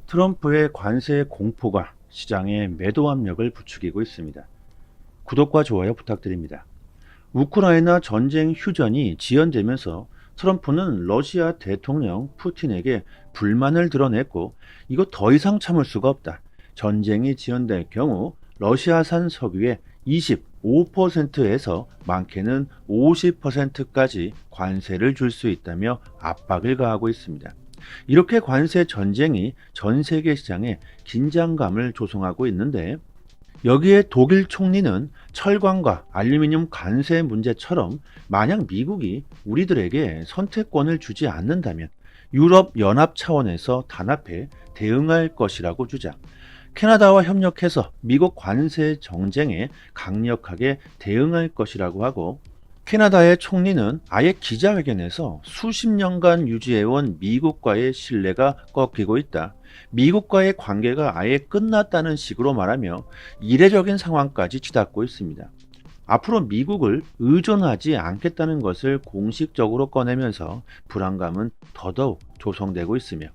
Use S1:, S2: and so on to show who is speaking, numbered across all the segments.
S1: 트럼프의 관세 공포가 시장에 매도 압력을 부추기고 있습니다. 구독과 좋아요 부탁드립니다. 우크라이나 전쟁 휴전이 지연되면서 트럼프는 러시아 대통령 푸틴에게 불만을 드러냈고, 이거 더 이상 참을 수가 없다. 전쟁이 지연될 경우 러시아산 석유의 25%에서 많게는 50%까지 관세를 줄 수 있다며 압박을 가하고 있습니다. 이렇게 관세 전쟁이 전 세계 시장에 긴장감을 조성하고 있는데, 여기에 독일 총리는 철강과 알루미늄 관세 문제처럼 만약 미국이 우리들에게 선택권을 주지 않는다면 유럽 연합 차원에서 단합해 대응할 것이라고 주장. 캐나다와 협력해서 미국 관세 정쟁에 강력하게 대응할 것이라고 하고, 캐나다의 총리는 아예 기자회견에서 수십 년간 유지해온 미국과의 신뢰가 꺾이고 있다. 미국과의 관계가 아예 끝났다는 식으로 말하며 이례적인 상황까지 치닫고 있습니다. 앞으로 미국을 의존하지 않겠다는 것을 공식적으로 꺼내면서 불안감은 더더욱 조성되고 있으며,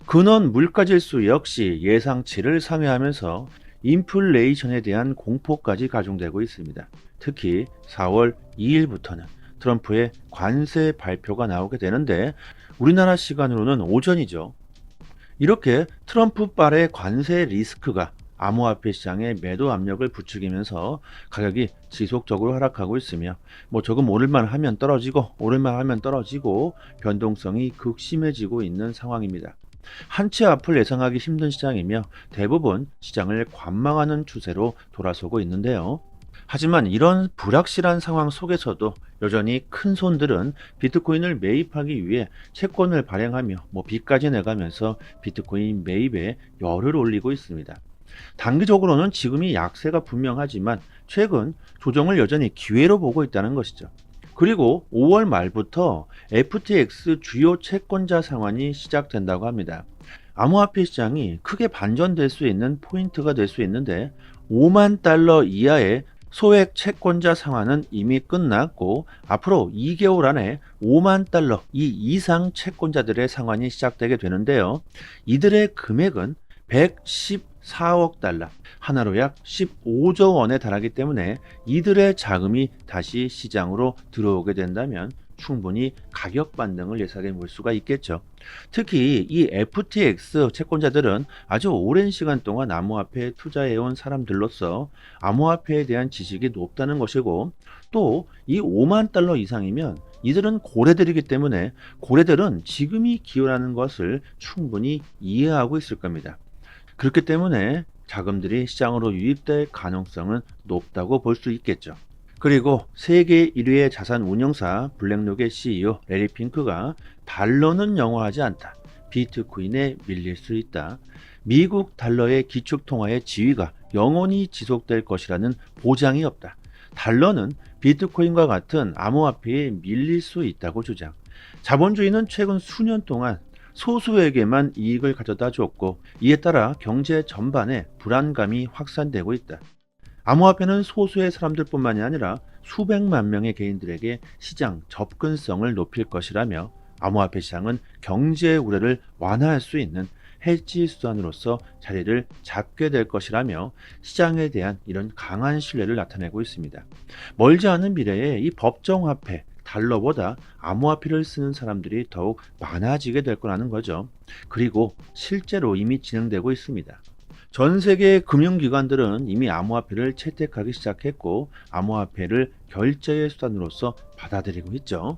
S1: 근원 물가지수 역시 예상치를 상회하면서 인플레이션에 대한 공포까지 가중되고 있습니다. 특히 4월 2일부터는 트럼프의 관세 발표가 나오게 되는데, 우리나라 시간으로는 오전이죠. 이렇게 트럼프발의 관세 리스크가 암호화폐 시장에 매도 압력을 부추기면서 가격이 지속적으로 하락하고 있으며, 조금 오를만 하면 떨어지고 오를만 하면 떨어지고 변동성이 극심해지고 있는 상황입니다. 한 치 앞을 예상하기 힘든 시장이며 대부분 시장을 관망하는 추세로 돌아서고 있는데요. 하지만 이런 불확실한 상황 속에서도 여전히 큰 손들은 비트코인을 매입하기 위해 채권을 발행하며 빚까지 내가면서 비트코인 매입에 열을 올리고 있습니다. 단기적으로는 지금이 약세가 분명하지만 최근 조정을 여전히 기회로 보고 있다는 것이죠. 그리고 5월 말부터 FTX 주요 채권자 상환이 시작된다고 합니다. 암호화폐 시장이 크게 반전될 수 있는 포인트가 될 수 있는데, 5만 달러 이하의 소액 채권자 상환은 이미 끝났고, 앞으로 2개월 안에 5만 달러 이상 채권자들의 상환이 시작되게 되는데요. 이들의 금액은 114억 달러, 하나로 약 15조 원에 달하기 때문에 이들의 자금이 다시 시장으로 들어오게 된다면 충분히 가격 반등을 예상해 볼 수가 있겠죠. 특히 이 FTX 채권자들은 아주 오랜 시간 동안 암호화폐에 투자해온 사람들로서 암호화폐에 대한 지식이 높다는 것이고, 또 이 5만 달러 이상이면 이들은 고래들이기 때문에 고래들은 지금이 기회라는 것을 충분히 이해하고 있을 겁니다. 그렇기 때문에 자금들이 시장으로 유입될 가능성은 높다고 볼 수 있겠죠. 그리고 세계 1위의 자산 운용사 블랙록의 CEO 레리 핑크가 달러는 영원하지 않다. 비트코인에 밀릴 수 있다. 미국 달러의 기축통화의 지위가 영원히 지속될 것이라는 보장이 없다. 달러는 비트코인과 같은 암호화폐에 밀릴 수 있다고 주장. 자본주의는 최근 수년 동안 소수에게만 이익을 가져다 줬고, 이에 따라 경제 전반에 불안감이 확산되고 있다. 암호화폐는 소수의 사람들뿐만이 아니라 수백만 명의 개인들에게 시장 접근성을 높일 것이라며, 암호화폐 시장은 경제 우려를 완화할 수 있는 해지 수단으로서 자리를 잡게 될 것이라며 시장에 대한 이런 강한 신뢰를 나타내고 있습니다. 멀지 않은 미래에 이 법정화폐 달러보다 암호화폐를 쓰는 사람들이 더욱 많아지게 될 거라는 거죠. 그리고 실제로 이미 진행되고 있습니다. 전 세계 금융기관들은 이미 암호화폐를 채택하기 시작했고, 암호화폐를 결제의 수단으로서 받아들이고 있죠.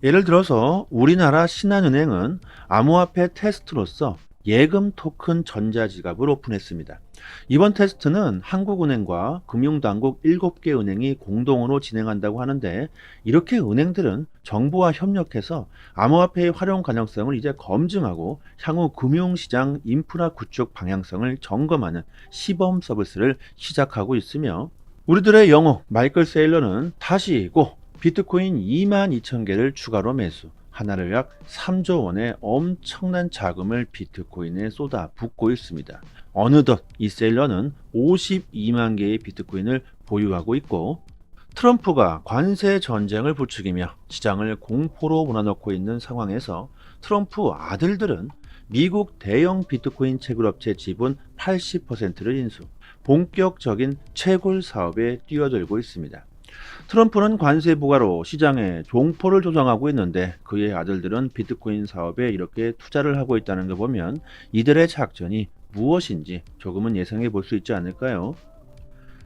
S1: 예를 들어서 우리나라 신한은행은 암호화폐 테스트로서 예금 토큰 전자지갑을 오픈했습니다. 이번 테스트는 한국은행과 금융당국 7개 은행이 공동으로 진행한다고 하는데, 이렇게 은행들은 정부와 협력해서 암호화폐의 활용 가능성을 이제 검증하고 향후 금융시장 인프라 구축 방향성을 점검하는 시범 서비스를 시작하고 있으며, 우리들의 영웅 마이클 세일러는 다시 비트코인 22,000개를 추가로 매수, 하나를 약 3조 원의 엄청난 자금을 비트코인에 쏟아붓고 있습니다. 어느덧 이 셀러는 52만 개의 비트코인을 보유하고 있고, 트럼프가 관세 전쟁을 부추기며 시장을 공포로 몰아넣고 있는 상황에서 트럼프 아들들은 미국 대형 비트코인 채굴업체 지분 80%를 인수, 본격적인 채굴 사업에 뛰어들고 있습니다. 트럼프는 관세 부과로 시장에 종포를 조성하고 있는데 그의 아들들은 비트코인 사업에 이렇게 투자를 하고 있다는 거 보면 이들의 작전이 무엇인지 조금은 예상해 볼 수 있지 않을까요?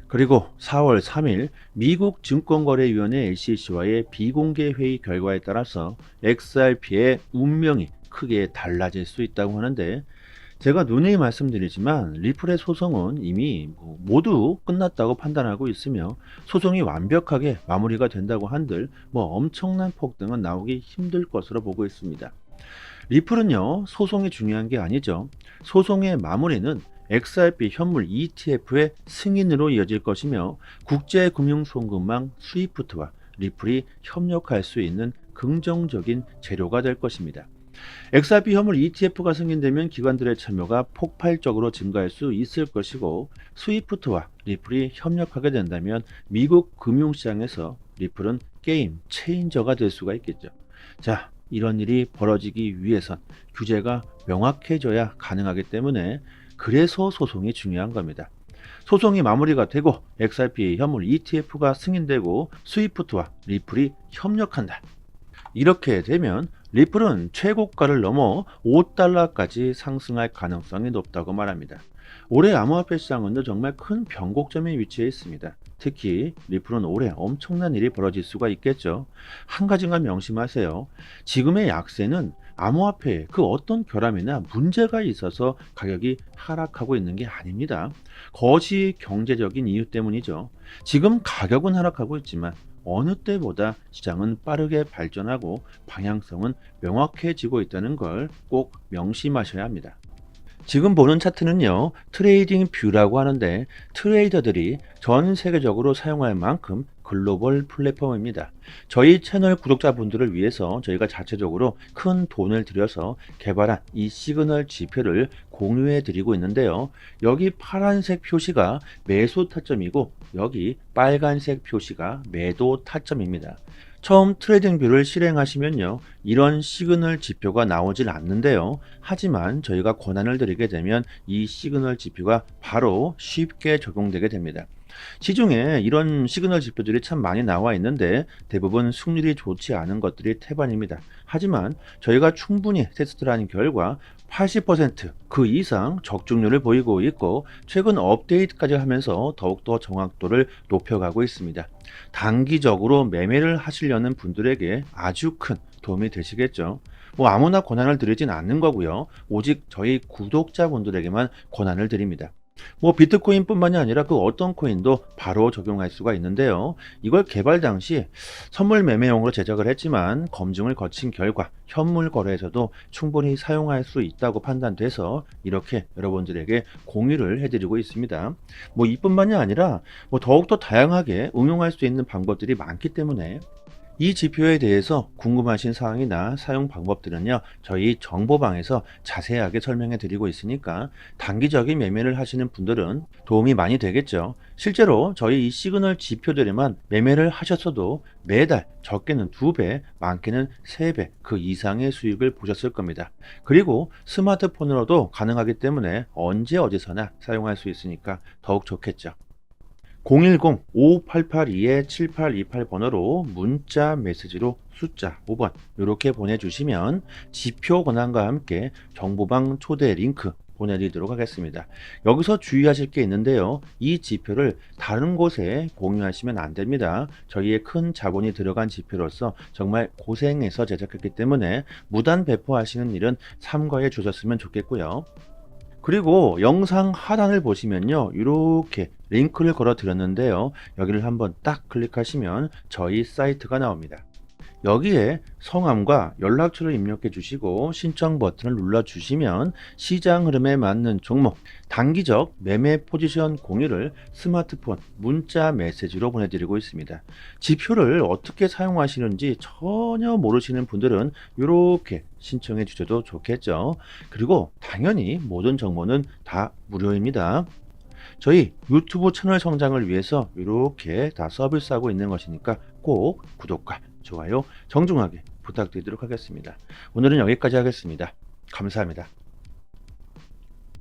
S1: 그리고 4월 3일 미국 증권거래위원회 SEC와의 비공개 회의 결과에 따라서 XRP의 운명이 크게 달라질 수 있다고 하는데, 제가 누누이 말씀드리지만 리플의 소송은 이미 모두 끝났다고 판단하고 있으며 소송이 완벽하게 마무리가 된다고 한들 엄청난 폭등은 나오기 힘들 것으로 보고 있습니다. 리플은요, 소송이 중요한 게 아니죠. 소송의 마무리는 XRP 현물 ETF의 승인으로 이어질 것이며 국제금융송금망 스위프트와 리플이 협력할 수 있는 긍정적인 재료가 될 것입니다. XRP 현물 ETF가 승인되면 기관들의 참여가 폭발적으로 증가할 수 있을 것이고, 스위프트와 리플이 협력하게 된다면 미국 금융시장에서 리플은 게임 체인저가 될 수가 있겠죠. 자, 이런 일이 벌어지기 위해선 규제가 명확해져야 가능하기 때문에 그래서 소송이 중요한 겁니다. 소송이 마무리가 되고 XRP 현물 ETF가 승인되고 스위프트와 리플이 협력한다. 이렇게 되면 리플은 최고가를 넘어 $5까지 상승할 가능성이 높다고 말합니다. 올해 암호화폐 시장은 정말 큰 변곡점에 위치해 있습니다. 특히 리플은 올해 엄청난 일이 벌어질 수가 있겠죠. 한 가지만 명심하세요. 지금의 약세는 암호화폐에 그 어떤 결함이나 문제가 있어서 가격이 하락하고 있는 게 아닙니다. 거시 경제적인 이유 때문이죠. 지금 가격은 하락하고 있지만 어느 때보다 시장은 빠르게 발전하고 방향성은 명확해지고 있다는 걸 꼭 명심하셔야 합니다. 지금 보는 차트는요, 트레이딩 뷰라고 하는데 트레이더들이 전 세계적으로 사용할 만큼 글로벌 플랫폼입니다. 저희 채널 구독자분들을 위해서 저희가 자체적으로 큰 돈을 들여서 개발한 이 시그널 지표를 공유해 드리고 있는데요. 여기 파란색 표시가 매수 타점이고 여기 빨간색 표시가 매도 타점입니다. 처음 트레이딩 뷰를 실행하시면요, 이런 시그널 지표가 나오질 않는데요. 하지만 저희가 권한을 드리게 되면 이 시그널 지표가 바로 쉽게 적용되게 됩니다. 시중에 이런 시그널 지표들이 참 많이 나와 있는데 대부분 승률이 좋지 않은 것들이 태반입니다. 하지만 저희가 충분히 테스트를 한 결과 80% 이상 적중률을 보이고 있고 최근 업데이트까지 하면서 더욱더 정확도를 높여가고 있습니다. 단기적으로 매매를 하시려는 분들에게 아주 큰 도움이 되시겠죠. 아무나 권한을 드리진 않는 거고요. 오직 저희 구독자분들에게만 권한을 드립니다. 비트코인 뿐만이 아니라 그 어떤 코인도 바로 적용할 수가 있는데요. 이걸 개발 당시 선물 매매용으로 제작을 했지만 검증을 거친 결과 현물 거래에서도 충분히 사용할 수 있다고 판단돼서 이렇게 여러분들에게 공유를 해드리고 있습니다. 이뿐만이 아니라 더욱더 다양하게 응용할 수 있는 방법들이 많기 때문에 이 지표에 대해서 궁금하신 사항이나 사용 방법들은요, 저희 정보방에서 자세하게 설명해 드리고 있으니까 단기적인 매매를 하시는 분들은 도움이 많이 되겠죠. 실제로 저희 이 시그널 지표들에만 매매를 하셨어도 매달 적게는 2배, 많게는 3배 그 이상의 수익을 보셨을 겁니다. 그리고 스마트폰으로도 가능하기 때문에 언제 어디서나 사용할 수 있으니까 더욱 좋겠죠. 010-5588-7828 번호로 문자 메시지로 숫자 5번 이렇게 보내주시면 지표 권한과 함께 정보방 초대 링크 보내드리도록 하겠습니다. 여기서 주의하실 게 있는데요. 이 지표를 다른 곳에 공유하시면 안 됩니다. 저희의 큰 자본이 들어간 지표로서 정말 고생해서 제작했기 때문에 무단 배포하시는 일은 삼가해 주셨으면 좋겠고요. 그리고 영상 하단을 보시면요, 이렇게 링크를 걸어 드렸는데요. 여기를 한번 딱 클릭하시면 저희 사이트가 나옵니다. 여기에 성함과 연락처를 입력해 주시고 신청 버튼을 눌러 주시면 시장 흐름에 맞는 종목 단기적 매매 포지션 공유를 스마트폰 문자 메시지로 보내드리고 있습니다. 지표를 어떻게 사용하시는지 전혀 모르시는 분들은 이렇게 신청해 주셔도 좋겠죠. 그리고 당연히 모든 정보는 다 무료입니다. 저희 유튜브 채널 성장을 위해서 이렇게 다 서비스하고 있는 것이니까 꼭 구독과 좋아요 정중하게 부탁드리도록 하겠습니다. 오늘은 여기까지 하겠습니다. 감사합니다.